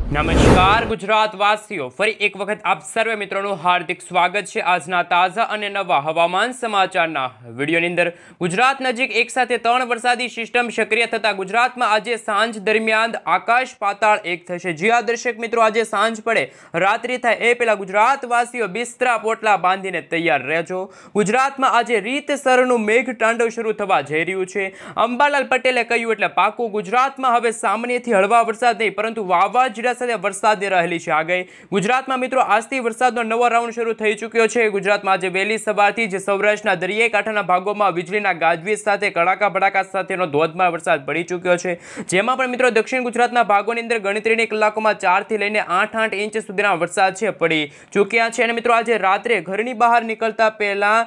નમસ્કાર ગુજરાતવાસીઓ, ફરી એક વખત આપ સર્વે મિત્રોનું હાર્દિક સ્વાગત છે આજના તાજા અને નવા હવામાન સમાચારના વિડીયોની અંદર। ગુજરાત નજીક એક સાથે 3 વરસાદી સિસ્ટમ સક્રિય થતા ગુજરાતમાં આજે સાંજ દરમિયાન આકાશ પાતાળ એક થશે। જી હા દર્શક મિત્રો, આજે સાંજ પડે રાત્રિ થાય એ પહેલા ગુજરાતવાસીઓ બિસ્તરા પોટલા બાંધીને તૈયાર રહેજો। ગુજરાતમાં આજે રીતસરનું મેઘ તાંડવ શરૂ થવા જઈ રહ્યું છે। અંબાલાલ પટેલે કહ્યું એટલે પાકું, ગુજરાતમાં હવે સામાન્યથી હળવા વરસાદ નહીં પરંતુ વાવાઝોડા સાથે વરસાદની રહેલી છે આગાહી। ગુજરાતમાં મિત્રો આજથી વરસાદનો નવો રાઉન્ડ શરૂ થઈ ચૂક્યો છે। ગુજરાતમાં આજે વહેલી સવારથી જ સૌરાષ્ટ્રના દરિયાઈ કાંઠાના ભાગોમાં વીજળીના ગાજવીજ સાથે કડાકા ભડાકા સાથેનો ધોધમાર વરસાદ પડી ચૂક્યો છે, જેમાં પણ મિત્રો દક્ષિણ ગુજરાતના ભાગોની અંદર ગણતરીની કલાકોમાં 4 થી લઈને 8 ઇંચ સુધીના વરસાદ છે પડી ચૂક્યા છે। અને મિત્રો આજે રાત્રે ઘરની બહાર નીકળતા પહેલા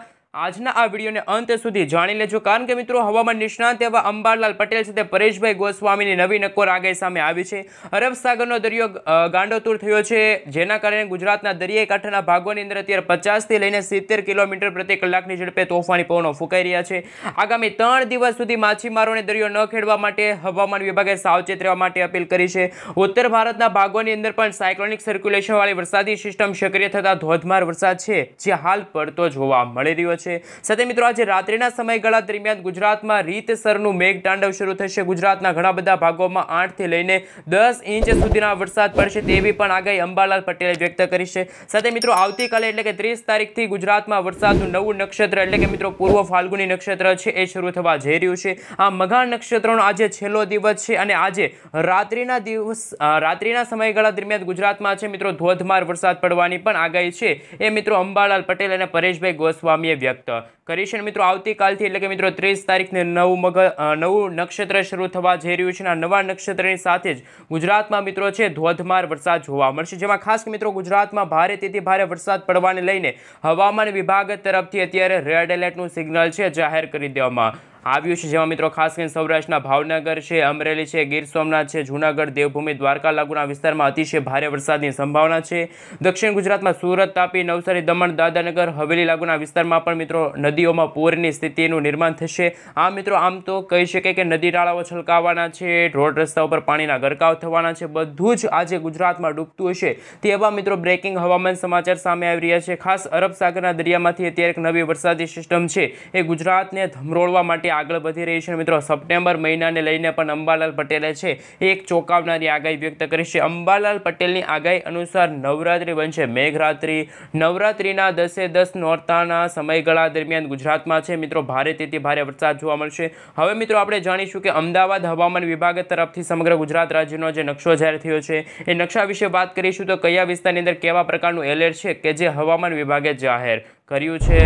આજના આ વિડીયોને અંત સુધી જાણી લેજો, કારણ કે મિત્રો હવામાન નિષ્ણાત એવા અંબાલાલ પટેલ સાથે પરેશભાઈ ગોસ્વામીની નવી નક્કોર આગાહી સામે આવી છે। અરબ સાગરનો દરિયો ગાંડોતુર થયો છે, જેના કારણે ગુજરાતના દરિયાઈ કાંઠાના ભાગોની અંદર અત્યારે 50 થી લઈને 70 કિલોમીટર પ્રતિ કલાકની ઝડપે તોફાની પવનો ફૂંકાઈ રહ્યા છે। આગામી 3 દિવસ સુધી માછીમારોને દરિયો ન ખેડવા માટે હવામાન વિભાગે સાવચેત રહેવા માટે અપીલ કરી છે। ઉત્તર ભારતના ભાગોની અંદર પણ સાયક્લોનિક સર્ક્યુલેશન વાળી વરસાદી સિસ્ટમ સક્રિય થતા ધોધમાર વરસાદ છે જે હાલ પડતો જોવા મળી રહ્યો છે। સાથે મિત્રો આજે રાત્રિના સમયગાળા દરમિયાન ગુજરાતમાં રીતસરનું મેઘ તાંડવ શરૂ થશે। ગુજરાતના ઘણા બધા ભાગોમાં 8 થી લઈને 10 ઇંચ સુધીના વરસાદ પડશે તેવી પણ આગાહી અંબાલાલ પટેલે વ્યક્ત કરી છે। સાથે મિત્રો આવતીકાલે એટલે કે 30 તારીખથી ગુજરાતમાં વરસાદનું નવું નક્ષત્ર એટલે કે મિત્રો પૂર્વ ફાલ્ગુની નક્ષત્ર છે એ શરૂ થવા જઈ રહ્યું છે। આ મઘા નક્ષત્રનો આજે છેલ્લો દિવસ છે અને આજે રાત્રિના સમયગાળા દરમિયાન ગુજરાતમાં છે મિત્રો ધોધમાર વરસાદ પડવાની પણ આગાહી છે એ મિત્રો અંબાલાલ પટેલ અને પરેશભાઈ ગોસ્વામીએ વ્યક્ત કરી છે। મિત્રો આવતીકાલથી એટલે કે મિત્રો 30 તારીખને નવું નક્ષત્ર શરૂ થવા જઈ રહ્યું છે। આ નવા નક્ષત્રની સાથે જ ગુજરાતમાં મિત્રો છે ધોધમાર વરસાદ જોવા મળશે, જેમાં ખાસ મિત્રો ગુજરાતમાં ભારેથી ભારે વરસાદ પડવાને લઈને હવામાન વિભાગ તરફથી અત્યારે રેડ એલર્ટનું સિગ્નલ છે જાહેર કરી દેવામાં આવ્યું છે, જેમાં મિત્રો ખાસ કરીને સૌરાષ્ટ્રના ભાવનગર છે, અમરેલી છે, ગીર સોમનાથ છે, જૂનાગઢ, દેવભૂમિ, દ્વારકા લાગુના વિસ્તારમાં અતિશય ભારે વરસાદની સંભાવના છે। દક્ષિણ ગુજરાતમાં સુરત, તાપી, નવસારી, દમણ, દાદરાનગર હવેલી લાગુના વિસ્તારમાં પણ મિત્રો નદીઓમાં પૂરની સ્થિતિનું નિર્માણ થશે। આ મિત્રો આમ તો કહી શકાય કે નદી નાળાઓ છલકાવાના છે, રોડ રસ્તા ઉપર પાણીના ગરકાવ થવાના છે, બધું જ આજે ગુજરાતમાં ડૂબતું હશે તેવા મિત્રો બ્રેકિંગ હવામાન સમાચાર સામે આવી રહ્યા છે। ખાસ અરબ સાગરના દરિયામાંથી અત્યારે એક નવી વરસાદી સિસ્ટમ છે એ ગુજરાતને ધમરોળવા માટે આગળ વધી રહી છે। મિત્રો સપ્ટેમ્બર મહિનાને લઈને પણ અંબાલાલ પટેલે છે એક ચોંકાવનારી આગાહી વ્યક્ત કરી છે। અંબાલાલ પટેલની આગાહી અનુસાર નવરાત્રી બનશે મેઘરાત્રી। નવરાત્રીના 10-10 નોરતાના સમયગાળા દરમિયાન ગુજરાતમાં છે મિત્રો ભારેથી ભારે વરસાદ જોવા મળશે। હવે મિત્રો આપણે જાણીશું કે અમદાવાદ હવામાન વિભાગ તરફથી સમગ્ર ગુજરાત રાજ્યનો જે નકશો જાહેર થયો છે એ નકશા વિશે વાત કરીશું તો કયા વિસ્તારની અંદર કેવા પ્રકારનું એલર્ટ છે કે જે હવામાન વિભાગે જાહેર કર્યું છે।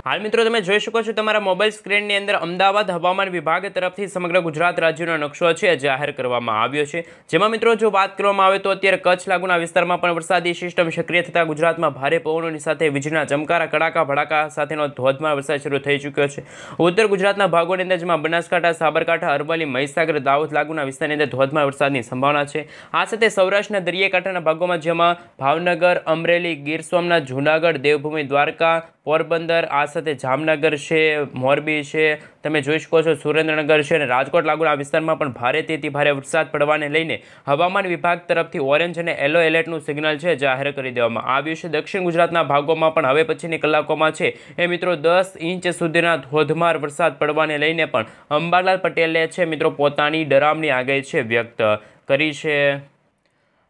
હાલ મિત્રો તમે જોઈ શકો છો તમારા મોબાઈલ સ્ક્રીનની અંદર અમદાવાદ હવામાન વિભાગ તરફથી સમગ્ર ગુજરાત રાજ્યનો નકશો છે જાહેર કરવામાં આવ્યો છે, જેમાં મિત્રો જો વાત કરવામાં આવે તો અત્યારે કચ્છ લાગુના વિસ્તારમાં પણ વરસાદી સિસ્ટમ સક્રિય થતા ગુજરાતમાં ભારે પવનોની સાથે વીજળીના ચમકારા કડાકા ભડાકા સાથેનો ધોધમાર વરસાદ શરૂ થઈ ચૂક્યો છે। ઉત્તર ગુજરાતના ભાગોની અંદર જેમાં બનાસકાંઠા, સાબરકાંઠા, અરવલ્લી, મહીસાગર, દાહોદ લાગુના વિસ્તારની અંદર ધોધમાર વરસાદની સંભાવના છે। આ સાથે સૌરાષ્ટ્રના દરિયાઈ કાંઠાના ભાગોમાં જેમાં ભાવનગર, અમરેલી, ગીર સોમનાથ, જૂનાગઢ, દેવભૂમિ, દ્વારકા, પોરબંદર, આ સાથે જામનગર છે, મોરબી છે, તમે જોઈ શકો છો સુરેન્દ્રનગર છે અને રાજકોટ લાગુના વિસ્તારમાં પણ ભારેથી ભારે વરસાદ પડવાને લઈને હવામાન વિભાગ તરફથી ઓરેન્જ અને યલો એલર્ટનું સિગ્નલ છે જાહેર કરી દેવામાં આવ્યું છે। દક્ષિણ ગુજરાતના ભાગોમાં પણ હવે પછીની કલાકોમાં છે એ મિત્રો 10 ઇંચ સુધીના ધોધમાર વરસાદ પડવાને લઈને પણ અંબાલાલ પટેલે છે મિત્રો પોતાની ડરામણી આગાહી છે વ્યક્ત કરી છે।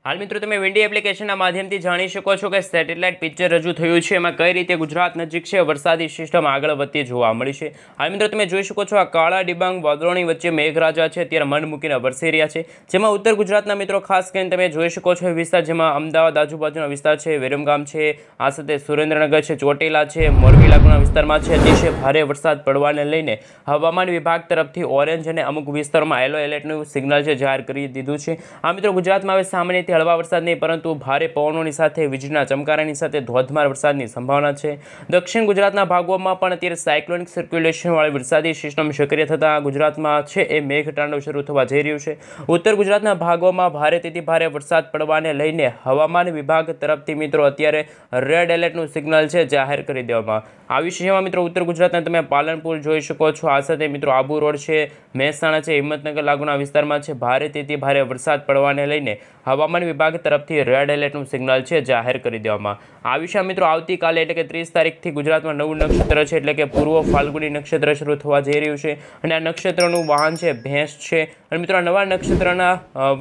હાલ મિત્રો તમે વિન્ડી એપ્લિકેશનના માધ્યમથી જાણી શકો છો કે સેટેલાઇટ પિક્ચર રજૂ થયું છે, એમાં કઈ રીતે ગુજરાત નજીક છે વરસાદી સિસ્ટમ આગળ વધતી જોવા મળી છે। હાલ મિત્રો તમે જોઈ શકો છો આ કાળા ડિબાંગ વાદળોની વચ્ચે મેઘરાજા છે ત્યારે મન મૂકીને વરસી રહ્યા છે, જેમાં ઉત્તર ગુજરાતના મિત્રો ખાસ કરીને તમે જોઈ શકો છો વિસ્તાર જેમાં અમદાવાદ આજુબાજુના વિસ્તાર છે, વિરમગામ છે, આ સાથે સુરેન્દ્રનગર છે, ચોટીલા છે, મોરબી લાગુના વિસ્તારમાં છે અતિશય ભારે વરસાદ પડવાને લઈને હવામાન વિભાગ તરફથી ઓરેન્જ અને અમુક વિસ્તારોમાં યલો એલર્ટનું સિગ્નલ છે જાહેર કરી દીધું છે। આ મિત્રો ગુજરાતમાં હવે સામાન્ય તારીખથી હળવા વરસાદ નહીં પરંતુ ભારે પવનોની સાથે વીજળીના ચમકારાની સાથે ધોધમાર વરસાદની સંભાવના છે। દક્ષિણ ગુજરાતના ભાગોમાં પણ અત્યારે સાયક્લોનિક સર્ક્યુલેશનવાળી વરસાદી સિસ્ટમ સક્રિય થતાં ગુજરાતમાં છે એ મેઘતાંડવ શરૂ થવા જઈ રહ્યું છે। ઉત્તર ગુજરાતના ભાગોમાં ભારેથી ભારે વરસાદ પડવાને લઈને હવામાન વિભાગ તરફથી મિત્રો અત્યારે રેડ એલર્ટનું સિગ્નલ છે જાહેર કરી દેવામાં આવ્યું છે। જેમાં મિત્રો ઉત્તર ગુજરાતના તમે પાલનપુર જોઈ શકો છો, આ સાથે મિત્રો આબુ રોડ છે, મહેસાણા છે, હિંમતનગર લાગુના વિસ્તારમાં છે ભારેથી ભારે વરસાદ પડવાને લઈને હવામાન વિભાગ તરફથી રેડ એલર્ટનું સિગ્નલ છે જાહેર કરી દેવામાં આવ્યું છે। મિત્રો આવતીકાલે એટલે કે 30 તારીખથી ગુજરાતમાં નવું નક્ષત્ર છે એટલે કે પૂર્વ ફાલ્ગુની નક્ષત્ર શરૂ થવા જઈ રહ્યું છે અને આ નક્ષત્રનું વાહન છે ભેંસ છે। અને મિત્રો આ નવા નક્ષત્રના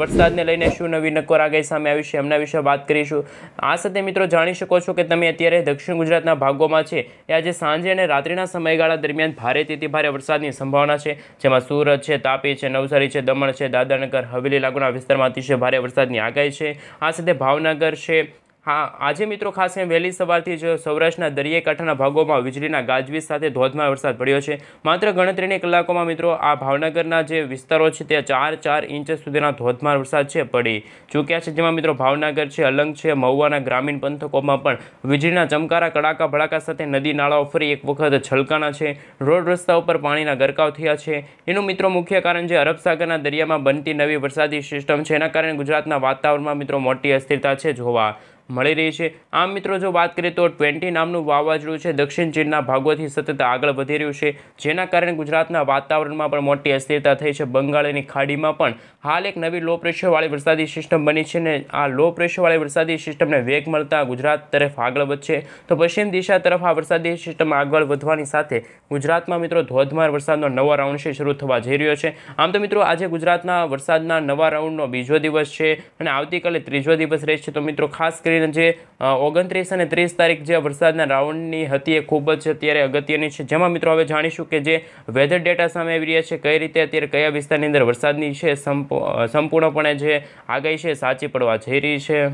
વરસાદને લઈને શું નવી નક્કોર આગાહી સામે આવી છે એમના વિશે વાત કરીશું। આ સાથે મિત્રો જાણી શકો છો કે તમે અત્યારે દક્ષિણ ગુજરાતના ભાગોમાં છે એ આજે સાંજે અને રાત્રિના સમયગાળા દરમિયાન ભારેથી ભારે વરસાદની સંભાવના છે, જેમાં સુરત છે, તાપી છે, નવસારી છે, દમણ છે, દાદરાનગર હવેલી લાગુના વિસ્તારમાં અતિશય ભારે વરસાદની આગાહી છે। આ સાથે ભાવનગર છે। હા, આજે મિત્રો ખાસ વહેલી સવારથી જ સૌરાષ્ટ્રના દરિયાઈ કાંઠાના ભાગોમાં વીજળીના ગાજવીજ સાથે ધોધમાર વરસાદ પડ્યો છે। માત્ર ગણતરીની કલાકોમાં મિત્રો આ ભાવનગરના જે વિસ્તારો છે તે 4 ઇંચ સુધીના ધોધમાર વરસાદ છે પડી ચૂક્યા છે। જેમાં મિત્રો ભાવનગર છે, અલંગ છે, મહુવાના ગ્રામીણ પંથકોમાં પણ વીજળીના ચમકારા કડાકા ભડાકા સાથે નદી નાળાઓ ફરી એક વખત છલકાણા છે। રોડ રસ્તા ઉપર પાણીના ગરકાવ થયા છે। એનું મિત્રો મુખ્ય કારણ જે અરબ સાગરના દરિયામાં બનતી નવી વરસાદી સિસ્ટમ છે, એના કારણે ગુજરાતના વાતાવરણમાં મિત્રો મોટી અસ્થિરતા છે જોવા મળી રહી છે। આમ મિત્રો જો વાત કરીએ તો 20 નામનું વાવાઝોડું છે દક્ષિણ ચીનના ભાગોથી સતત આગળ વધી રહ્યું છે, જેના કારણે ગુજરાતના વાતાવરણમાં પણ મોટી અસ્થિરતા થઈ છે। બંગાળની ખાડીમાં પણ હાલ એક નવી લો પ્રેશરવાળી વરસાદી સિસ્ટમ બની છે ને આ લો પ્રેશરવાળી વરસાદી સિસ્ટમને વેગ મળતા ગુજરાત તરફ આગળ વધશે તો પશ્ચિમ દિશા તરફ આ વરસાદી સિસ્ટમ આગળ વધવાની સાથે ગુજરાતમાં મિત્રો ધોધમાર વરસાદનો નવો રાઉન્ડ છે શરૂ થવા જઈ રહ્યો છે। આમ તો મિત્રો આજે ગુજરાતના વરસાદના નવા રાઉન્ડનો બીજો દિવસ છે અને આવતીકાલે ત્રીજો દિવસ રહેશે। તો મિત્રો ખાસ કરીને જે 29 અને 30 તારીખ જે વરસાદના રાઉન્ડની હતી એ ખૂબ જ અત્યારે અગત્યની છે। જેમાં મિત્રો હવે જાણીશું કે જે વેધર ડેટા સામે આવી રહ્યા છે કઈ રીતે અત્યારે કયા વિસ્તારની અંદર વરસાદની છે સંપૂર્ણપણે જે આગાહી છે સાચી પડવા જઈ રહી છે।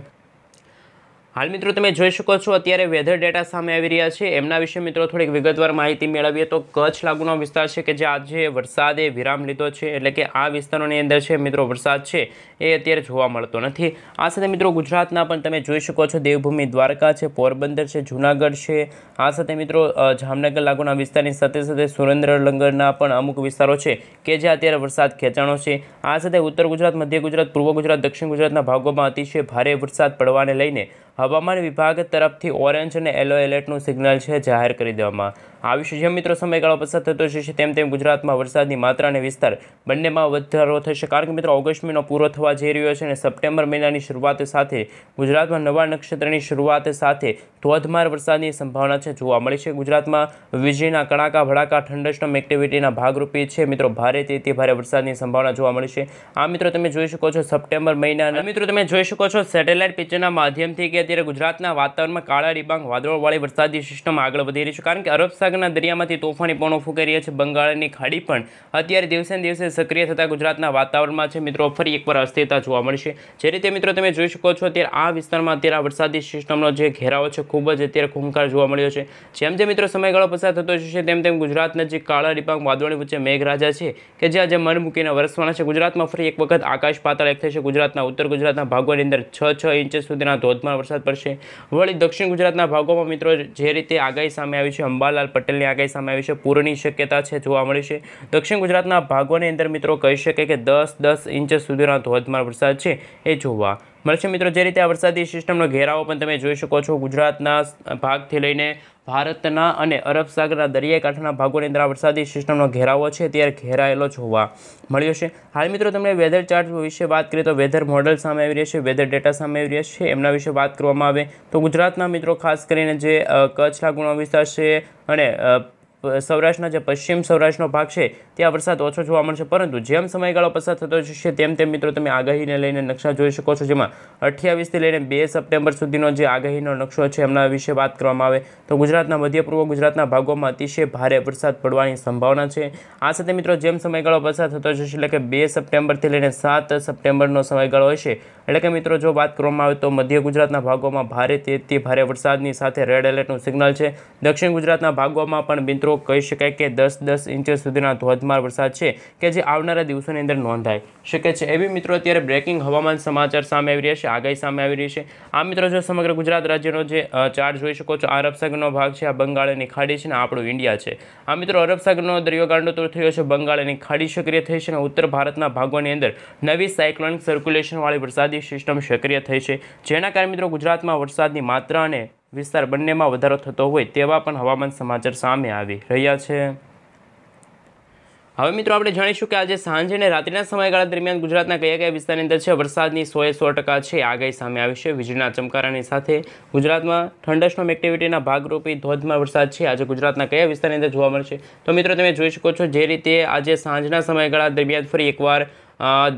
હાલ મિત્રો તમે જોઈ શકો છો અત્યારે વેધર ડેટા સામે આવી રહ્યા છે એમના વિશે મિત્રો થોડીક વિગતવાર માહિતી મેળવીએ તો કચ્છ લાગુનો વિસ્તાર છે કે જે આજે વરસાદે વિરામ લીધો છે એટલે કે આ વિસ્તારોની અંદર છે મિત્રો વરસાદ છે એ અત્યારે જોવા મળતો નથી। આ સાથે મિત્રો ગુજરાતના પણ તમે જોઈ શકો છો દેવભૂમિ દ્વારકા છે, પોરબંદર છે, જૂનાગઢ છે, આ સાથે મિત્રો જામનગર લાગુના વિસ્તારની સાથે સુરેન્દ્રનગરના પણ અમુક વિસ્તારો છે કે જે અત્યારે વરસાદ ખેંચાણો છે। આ સાથે ઉત્તર ગુજરાત, મધ્ય ગુજરાત, પૂર્વ ગુજરાત, દક્ષિણ ગુજરાતના ભાગોમાં અતિશય ભારે વરસાદ પડવાને લઈને હવામાન વિભાગ તરફથી ઓરેન્જ અને યલો એલર્ટનું સિગ્નલ છે જાહેર કરી દેવામાં આવ્યું છે। જેમ મિત્રો સમયગાળો પસાર થતો જશે તેમ ગુજરાતમાં વરસાદની માત્રા અને વિસ્તાર બંનેમાં વધારો થશે કારણ કે મિત્રો ઓગસ્ટ મહિનો પૂરો થવા જઈ રહ્યો છે અને સપ્ટેમ્બર મહિનાની શરૂઆત સાથે ગુજરાતમાં નવા નક્ષત્રની શરૂઆત સાથે ધોધમાર વરસાદની સંભાવના છે જોવા મળી છે। ગુજરાતમાં વીજળીના કડાકા ભડાકા થંડરસ્ટોર્મ એક્ટિવિટીના ભાગરૂપે છે મિત્રો ભારેથી ભારે વરસાદની સંભાવના જોવા મળી છે। આ મિત્રો તમે જોઈ શકો છો સપ્ટેમ્બર મહિના મિત્રો તમે જોઈ શકો છો સેટેલાઇટ પિક્ચરના માધ્યમથી કે અત્યારે ગુજરાતના વાતાવરણમાં કાળા ડિબાંગ વાદળોવાળી વરસાદી સિસ્ટમ આગળ વધી રહી છે કારણ કે અરબ સાગરના દરિયામાંથી તોફાની પવનો ફૂંકાઈ રહ્યા છે। બંગાળની ખાડી પણ અત્યારે દિવસે ને દિવસે સક્રિય થતા ગુજરાતના વાતાવરણમાં છે મિત્રો ફરી એકવાર અસ્થિરતા જોવા મળશે। જે રીતે મિત્રો તમે જોઈ શકો છો અત્યારે આ વિસ્તારમાં અત્યારે આ વરસાદી સિસ્ટમનો જે ઘેરાવો છે ખૂબ જ અત્યારે ખૂંખાર જોવા મળ્યો છે। જેમ જેમ મિત્રો સમયગાળો પસાર થતો જશે તેમ ગુજરાત નજીક કાળા ડિબાંગ વાદળોની વચ્ચે મેઘરાજા છે કે જે આજે મન મૂકીને વરસવાના છે। ગુજરાતમાં ફરી એક વખત આકાશ પાતાળ એક થશે। ગુજરાતના ઉત્તર ગુજરાતના ભાગોની અંદર 6 ઇંચ સુધીના ધોધમાર વરસાદ પડશે। વળી દક્ષિણ ગુજરાતના ભાગોમાં મિત્રો જે રીતે આગાહી સામે આવી છે અંબાલાલ પટેલની આગાહી સામે આવી છે પૂરની શક્યતા છે જોવા મળી છે। દક્ષિણ ગુજરાતના ભાગોની અંદર મિત્રો કહી શકે કે 10 ઇંચ સુધીના ધોધમાર વરસાદ છે એ જોવા મળશે। મિત્રો જે રીતે આ વરસાદી સિસ્ટમનો ઘેરાવો પણ તમે જોઈ શકો છો ગુજરાતના ભાગથી લઈને ભારતના અને અરબ સાગરના દરિયાઈ કાંઠાના ભાગોની અંદર આ વરસાદી સિસ્ટમનો ઘેરાવો છે ત્યારે ઘેરાયેલો જોવા મળ્યો છે। હાલ મિત્રો તમને વેધર ચાર્ટ વિશે વાત કરીએ તો વેધર મોડલ સામે આવી રહ્યા છે, વેધર ડેટા સામે આવી રહ્યા છે એમના વિશે વાત કરવામાં આવે તો ગુજરાતના મિત્રો ખાસ કરીને જે કચ્છ લાગુનો વિસ્તાર છે અને સૌરાષ્ટ્રના જે પશ્ચિમ સૌરાષ્ટ્રનો ભાગ છે ત્યાં વરસાદ ઓછો જોવા મળશે પરંતુ જેમ સમયગાળો પસાર થતો જશે તેમ મિત્રો તમે આગાહીને લઈને નકશા જોઈ શકો છો જેમાં 28થી લઈને 2 સપ્ટેમ્બર સુધીનો જે આગાહીનો નકશો છે એમના વિશે વાત કરવામાં આવે તો ગુજરાતના મધ્ય પૂર્વ ગુજરાતના ભાગોમાં અતિશય ભારે વરસાદ પડવાની સંભાવના છે। આ સાથે મિત્રો જેમ સમયગાળો પસાર થતો જશે એટલે કે 2 સપ્ટેમ્બરથી લઈને 7 સપ્ટેમ્બરનો સમયગાળો હશે એટલે કે મિત્રો જો વાત કરવામાં આવે તો મધ્ય ગુજરાતના ભાગોમાં ભારેથી અતિ ભારે વરસાદની સાથે રેડ એલર્ટનું સિગ્નલ છે. દક્ષિણ ગુજરાતના ભાગોમાં પણ મિત્રો કહી શકાય કે 10 ઇંચ સુધીના ધોધમાર વરસાદ છે કે જે આવનારા દિવસોની અંદર નોંધાઈ શકે છે. એવી મિત્રો અત્યારે બ્રેકિંગ હવામાન સમાચાર સામે આવી રહ્યા છે, આગાહી સામે આવી રહી છે. આ મિત્રો જો સમગ્ર ગુજરાત રાજ્યનો જે ચાર્ટ જોઈ શકો છો, આ અરબ સાગરનો ભાગ છે, આ બંગાળની ખાડી છે ને આપણું ઇન્ડિયા છે. આ મિત્રો અરબ સાગરનો દરિયો ગાંડોતુર થયો છે, બંગાળની ખાડી સક્રિય થઈ છે અને ઉત્તર ભારતના ભાગોની અંદર નવી સાયક્લોનિક સર્ક્યુલેશનવાળી વરસાદી સિસ્ટમ સક્રિય થઈ છે, જેના કારણે મિત્રો ગુજરાતમાં વરસાદની માત્રા અને વિસ્તાર બંનેમાં વધારો થતો હોય તેવા પણ હવામાન સમાચાર સામે આવી રહ્યા છે. હવે મિત્રો આપણે જાણીશું કે આજે સાંજે અને રાત્રિના સમયગાળા દરમિયાન ગુજરાતના કયા વિસ્તારની અંદર છે વરસાદની 100% છે આગાહી સામે આવી છે. વીજળીના ચમકારાની સાથે ગુજરાતમાં થંડરસ્ટોર્મ એક્ટિવિટીના ભાગરૂપે ધોધમાર વરસાદ છે આજે ગુજરાતના કયા વિસ્તારની અંદર જોવા મળશે. તો મિત્રો તમે જોઈ શકો છો જે રીતે આજે સાંજના સમયગાળા દરમિયાન ફરી એકવાર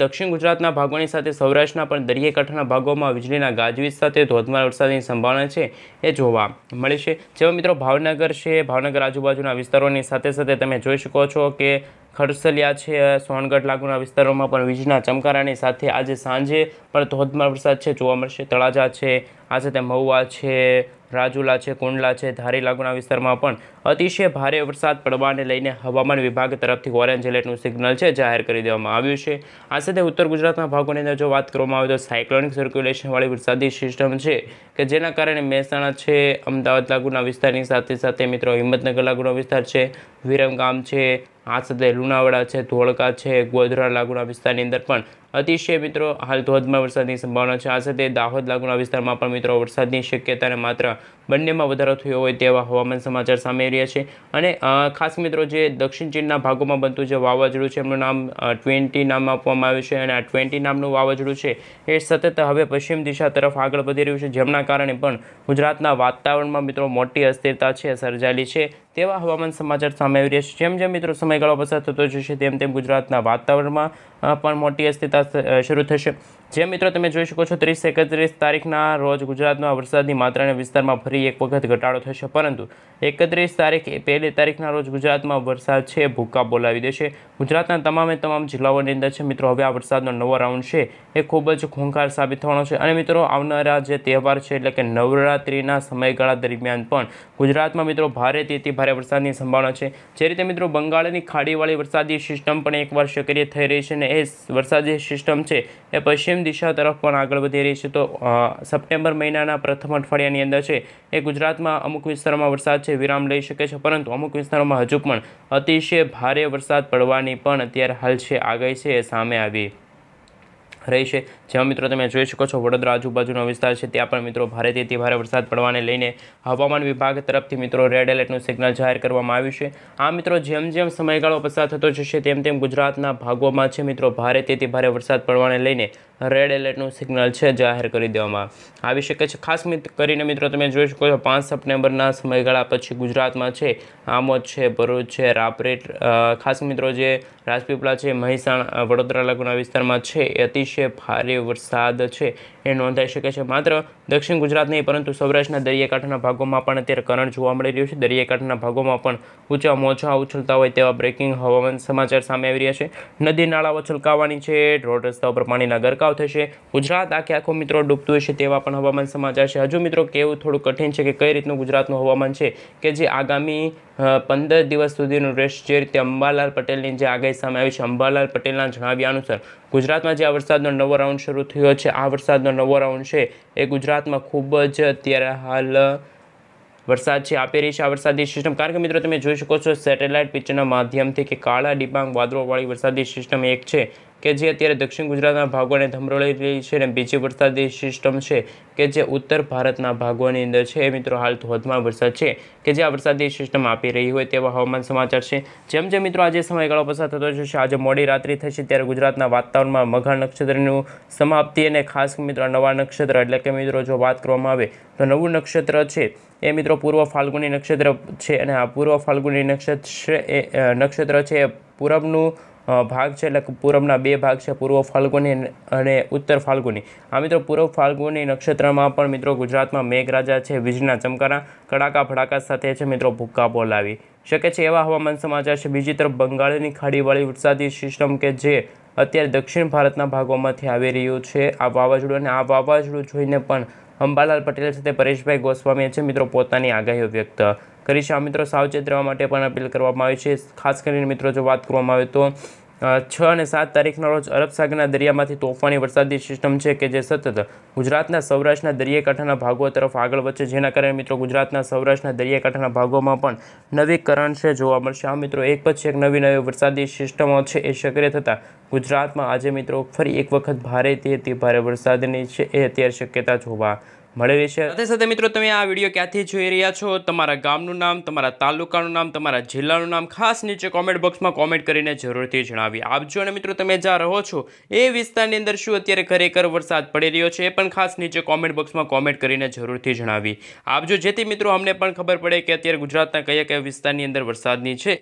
દક્ષિણ ગુજરાતના ભાગોની સાથે સૌરાષ્ટ્રના પણ દરિયાકાંઠાના ભાગોમાં વીજળીના ગાજવીજ સાથે ધોધમાર વરસાદની સંભાવના છે એ જોવા મળી છે. જેમાં મિત્રો ભાવનગર છે, ભાવનગર આજુબાજુના વિસ્તારોની સાથે સાથે તમે જોઈ શકો છો કે ખરસલિયા છે, સોનગઢ લાગુના વિસ્તારોમાં પણ વીજળીના ચમકારાની સાથે આજે સાંજે પણ ધોધમાર વરસાદ છે જોવા મળશે. તળાજા છે, આ સાથે મહુવા છે, રાજુલા છે, કુંડલા છે, ધારી લાગુના વિસ્તારમાં પણ અતિશય ભારે વરસાદ પડવાને લઈને હવામાન વિભાગ તરફથી ઓરેન્જ એલર્ટનું સિગ્નલ છે જાહેર કરી દેવામાં આવ્યું છે. આ સાથે ઉત્તર ગુજરાતના ભાગોની અંદર જો વાત કરવામાં આવે તો સાયક્લોનિક સર્ક્યુલેશનવાળી વરસાદી સિસ્ટમ છે કે જેના કારણે મહેસાણા છે, અમદાવાદ લાગુના વિસ્તારની સાથે સાથે મિત્રો હિંમતનગર લાગુનો વિસ્તાર છે, વિરમગામ છે, આ સાથે લુણાવાડા છે, ધોળકા છે, ગોધરા લાગુના વિસ્તારની અંદર પણ અતિશય મિત્રો હાલ ધોધમાર વરસાદની સંભાવના છે. આ સાથે દાહોદ લાગુના વિસ્તારમાં પણ મિત્રો વરસાદની શક્યતાને માત્ર બંનેમાં વધારો થયો હોય તેવા હવામાન સમાચાર સામે આવી રહ્યા છે. અને ખાસ મિત્રો જે દક્ષિણ ચીનના ભાગોમાં બનતું જે વાવાઝોડું છે એમનું નામ 20 નામ આપવામાં આવ્યું છે અને આ 20 નામનું વાવાઝોડું છે એ સતત હવે પશ્ચિમ દિશા તરફ આગળ વધી રહ્યું છે, જેમના કારણે પણ ગુજરાતના વાતાવરણમાં મિત્રો મોટી અસ્થિરતા છે સર્જાયેલી છે તેવા હવામાન સમાચાર સામે આવી રહ્યા છે. જેમ જેમ મિત્રો સમયગાળો પસાર થતો જશે તેમ તેમ ગુજરાતના વાતાવરણમાં પણ મોટી અસ્થિરતા શરૂ થશે. જે મિત્રો તમે જોઈ શકો છો 30-31 તારીખના રોજ ગુજરાતમાં વરસાદની માત્રાના વિસ્તારમાં ફરી એક વખત ઘટાડો થશે, પરંતુ 31 તારીખ પહેલી તારીખના રોજ ગુજરાતમાં વરસાદ છે ભૂકા બોલાવી દેશે. ગુજરાતના તમામ જિલ્લાઓની અંદર છે મિત્રો હવે આ વરસાદનો નવો રાઉન્ડ છે એ ખૂબ જ ખૂંખાર સાબિત થવાનો છે. અને મિત્રો આવનારા જે તહેવાર છે એટલે કે નવરાત્રિના સમયગાળા દરમિયાન પણ ગુજરાતમાં મિત્રો ભારેથી અતિ ભારે વરસાદની સંભાવના છે. જે રીતે મિત્રો બંગાળની ખાડીવાળી વરસાદી સિસ્ટમ પણ એકવાર સક્રિય થઈ રહી છે અને એ વરસાદી સિસ્ટમ છે એ પશ્ચિમ દિશા તરફ પણ આગળ વધી રહી છે. તો સપ્ટેમ્બર મહિનાના પ્રથમ અઠવાડિયાની અંદર છે એ ગુજરાતમાં અમુક વિસ્તારોમાં વરસાદ છે વિરામ લઈ શકે છે, પરંતુ અમુક વિસ્તારોમાં હજુ પણ અતિશય ભારે વરસાદ પડવાની પણ અત્યારે હાલ છે આગાહી છે એ સામે આવી રહી છે. જેમાં મિત્રો તમે જોઈ શકો છો વડોદરા આજુબાજુનો વિસ્તાર છે ત્યાં પણ મિત્રો ભારેથી અતિ ભારે વરસાદ પડવાને લઈને હવામાન વિભાગ તરફથી મિત્રો રેડ એલર્ટનું સિગ્નલ જાહેર કરવામાં આવ્યું છે. આ મિત્રો જેમ જેમ સમયગાળો પસાર થતો જશે તેમ તેમ ગુજરાતના ભાગોમાં છે મિત્રો ભારેથી અતિ ભારે વરસાદ પડવાને લઈને રેડ એલર્ટનું સિગ્નલ છે જાહેર કરી દેવામાં આવી શકે છે. ખાસ કરીને મિત્રો તમે જોઈ શકો છો 5 સપ્ટેમ્બરના સમયગાળા પછી ગુજરાતમાં છે આમોદ છે, ભરૂચ છે, રાપરેટ, ખાસ મિત્રો જે રાજપીપળા છે, મહેસાણા, વડોદરા લાગુના વિસ્તારમાં છે એ અતિશય ભારે વરસાદ છે એ નોંધાઈ શકે છે. માત્ર દક્ષિણ ગુજરાત નહીં પરંતુ સૌરાષ્ટ્રના દરિયાકાંઠાના ભાગોમાં પણ અત્યારે કરંટ જોવા મળી રહ્યું છે. દરિયાકાંઠાના ભાગોમાં પણ ઊંચા મોજા ઉછળતા હોય તેવા બ્રેકિંગ હવામાન સમાચાર સામે આવી રહ્યા છે. નદી નાળાઓ છલકાવાની છે, રોડ રસ્તા ઉપર પાણીના ગરકાવ થશે, ગુજરાત આખો મિત્રો ડૂબતું હશે તેવા પણ હવામાન સમાચાર છે. હજુ મિત્રો કહેવું થોડું કઠિન છે કે કઈ રીતનું ગુજરાતનું હવામાન છે કે જે આગામી 15 દિવસ સુધીનું રહેશે. જે રીતે અંબાલાલ પટેલની જે આગાહી સામે આવી છે, અંબાલાલ પટેલના જણાવ્યા અનુસાર ગુજરાતમાં જે આ વરસાદનો નવો રાઉન્ડ શરૂ થયો છે, આ વરસાદનો નવો રાઉન્ડ છે એ ગુજરાતમાં ખૂબ જ અત્યારે હાલ વરસાદ છે આપી રહી છે આ વરસાદી સિસ્ટમ. કારણ કે મિત્રો તમે જોઈ શકો છો સેટેલાઇટ પિક્ચરના માધ્યમથી કે કાળા ડિબાંગ વાદળોવાળી વરસાદી સિસ્ટમ એક છે કે જે અત્યારે દક્ષિણ ગુજરાતના ભાગોને ધમરોળી રહી છે, અને બીજી વરસાદી સિસ્ટમ છે કે જે ઉત્તર ભારતના ભાગોની અંદર છે એ મિત્રો હાલ ધોધમાર વરસાદ છે કે જે આ વરસાદી સિસ્ટમ આપી રહી હોય તેવા હવામાન સમાચાર છે. જેમ જેમ મિત્રો આજે સમયગાળો પસાર થતો જશે, આજે મોડી રાત્રિ થશે ત્યારે ગુજરાતના વાતાવરણમાં મઘા નક્ષત્રનું સમાપ્તિ અને ખાસ મિત્રો નવા નક્ષત્ર એટલે કે મિત્રો જો વાત કરવામાં આવે તો નવું નક્ષત્ર છે એ મિત્રો પૂર્વ ફાલ્ગુની નક્ષત્ર છે, અને આ પૂર્વ ફાલ્ગુની નક્ષત્ર છે એ પૂરબનું ભાગ છે, એટલે પૂરબના 2 ભાગ છે, પૂર્વ ફાલ્ગુની અને ઉત્તર ફાલ્ગુની. આ મિત્રો પૂર્વ ફાલ્ગુની નક્ષત્રમાં પણ મિત્રો ગુજરાતમાં મેઘરાજા છે, વીજળીના ચમકારા, કડાકા ભડાકા સાથે છે મિત્રો ભૂક્કા બોલાવી શકે છે એવા હવામાન સમાચાર છે. બીજી તરફ બંગાળની ખાડીવાળી વરસાદી સિસ્ટમ કે જે અત્યારે દક્ષિણ ભારતના ભાગોમાંથી આવી રહ્યું છે આ વાવાઝોડું, અને આ વાવાઝોડું જોઈને પણ અંબાલાલ પટેલ સાથે પરેશભાઈ ગોસ્વામીએ છે મિત્રો પોતાની આગાહીઓ વ્યક્ત કરી છે. આ મિત્રો સાવચેત રહેવા માટે પણ અપીલ કરવામાં આવી છે. ખાસ કરીને મિત્રો જો વાત કરવામાં આવે તો 6 અને 7 તારીખના રોજ અરબ સાગરના દરિયામાંથી તોફાની વરસાદી સિસ્ટમ છે કે જે સતત ગુજરાતના સૌરાષ્ટ્રના દરિયાકાંઠાના ભાગો તરફ આગળ વધશે, જેના કારણે મિત્રો ગુજરાતના સૌરાષ્ટ્રના દરિયાકાંઠાના ભાગોમાં પણ નવી કરંટ છે જોવા મળશે. આ મિત્રો એક પછી એક નવી વરસાદી સિસ્ટમો છે એ સક્રિય થતાં ગુજરાતમાં આજે મિત્રો ફરી એક વખત ભારેથી અતિ ભારે વરસાદની છે એ અત્યારે શક્યતા જોવા મળેલી છે. સાથે સાથે મિત્રો તમે આ વિડીયો ક્યાંથી જોઈ રહ્યા છો, તમારા ગામનું નામ, તમારા તાલુકાનું નામ, તમારા જિલ્લાનું નામ ખાસ નીચે કોમેન્ટ બોક્સમાં કોમેન્ટ કરીને જરૂરથી જણાવી આપજો. અને મિત્રો તમે જ્યાં રહો છો એ વિસ્તારની અંદર શું અત્યારે ખરેખર વરસાદ પડી રહ્યો છે એ પણ ખાસ નીચે કોમેન્ટ બોક્સમાં કોમેન્ટ કરીને જરૂરથી જણાવી આપજો, જેથી મિત્રો અમને પણ ખબર પડે કે અત્યારે ગુજરાતના કયા કયા વિસ્તારની અંદર વરસાદની છે